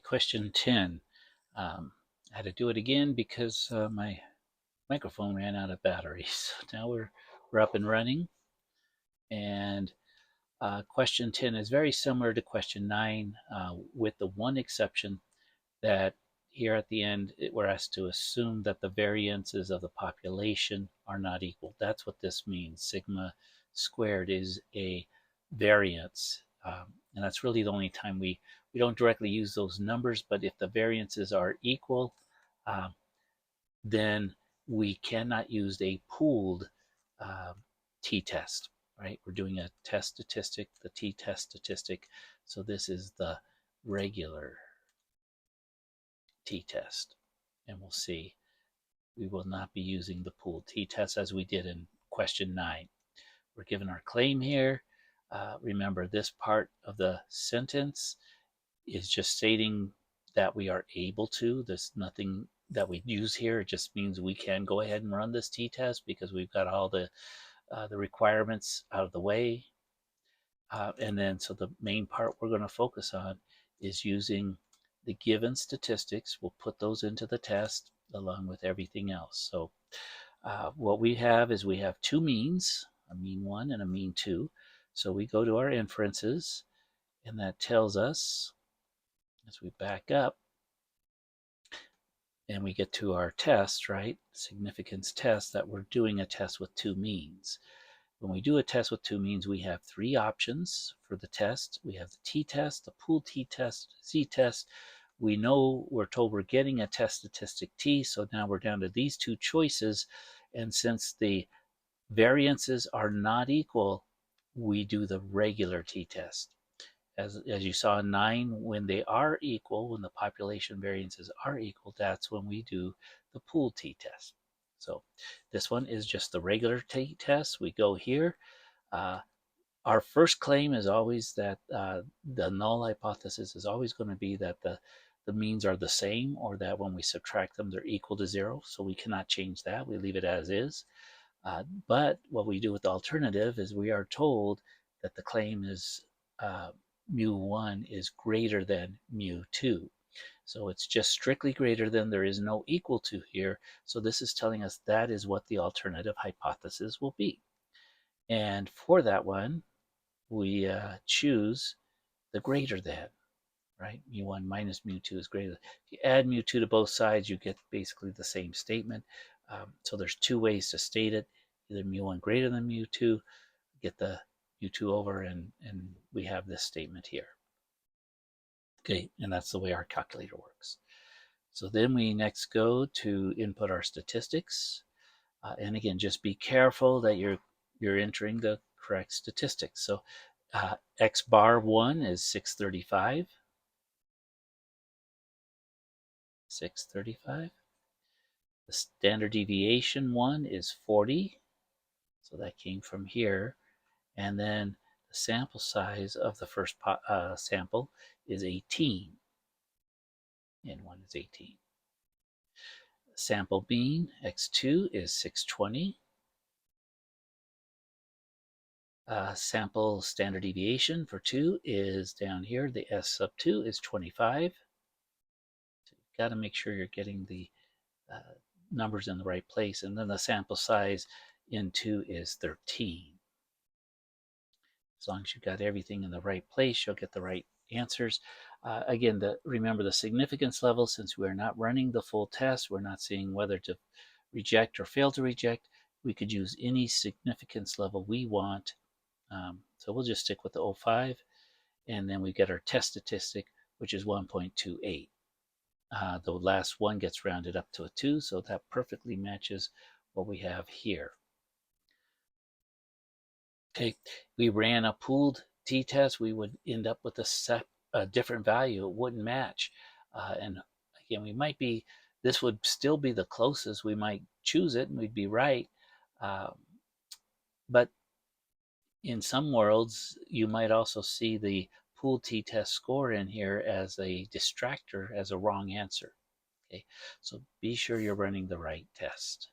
Question 10. I had to do it again because my microphone ran out of batteries. So now we're up and running. And question 10 is very similar to question 9 with the one exception that here at the end we're asked to assume that the variances of the population are not equal. That's what this means. Sigma squared is a variance. And that's really the only time we don't directly use those numbers, but if the variances are equal, uh, then we cannot use a pooled uh, t-test, right? We're doing a test statistic, the t-test statistic. So this is the regular t-test. And we'll see, we will not be using the pooled t-test as we did in question 9. We're given our claim here. Remember, this part of the sentence is just stating that we are able to. There's nothing that we use here. It just means we can go ahead and run this t-test because we've got all the requirements out of the way. And then, so the main part we're going to focus on is using the given statistics. We'll put those into the test along with everything else. So what we have is we have two means, a mean 1 and a mean 2. So we go to our inferences, and that tells us, as we back up and we get to our test, right, significance test, that we're doing a test with two means. When we do a test with two means, we have three options for the test. We have the t-test, the pool t-test, z-test. We know, we're told we're getting a test statistic t, so now we're down to these two choices. And since the variances are not equal, we do the regular t-test. As you saw in 9, when they are equal, when the population variances are equal, that's when we do the pool t-test. So this one is just the regular t-test. We go here. Our first claim is always that the null hypothesis is always going to be that the means are the same, or that when we subtract them, they're equal to 0. So we cannot change that. We leave it as is. But what we do with the alternative is we are told that the claim is mu1 is greater than mu2. So it's just strictly greater than. There is no equal to here. So this is telling us that is what the alternative hypothesis will be. And for that one, we choose the greater than, right? Mu1 minus mu2 is greater than. If you add mu2 to both sides, you get basically the same statement. So there's two ways to state it. Either mu1 greater than mu2, get the mu2 over, and we have this statement here. Okay, and that's the way our calculator works. So then we next go to input our statistics. And again, just be careful that you're entering the correct statistics. So x bar 1 is 635. 635. The standard deviation 1 is 40. So that came from here. And then the sample size of the first sample is 18. And 1 is 18. Sample mean, x2, is 620. Sample standard deviation for 2 is down here. The S sub 2 is 25. So you've got to make sure you're getting the numbers in the right place. And then the sample size in 2 is 13. As long as you've got everything in the right place, you'll get the right answers. Again, remember the significance level, since we're not running the full test, we're not seeing whether to reject or fail to reject, we could use any significance level we want. So we'll just stick with the 0.5, and then we get our test statistic, which is 1.28. The last one gets rounded up to a 2, so that perfectly matches what we have here. Okay, we ran a pooled t-test, we would end up with a different value. It wouldn't match. And again, this would still be the closest. We might choose it and we'd be right. But in some worlds, you might also see the pooled t-test score in here as a distractor, as a wrong answer. Okay, so be sure you're running the right test.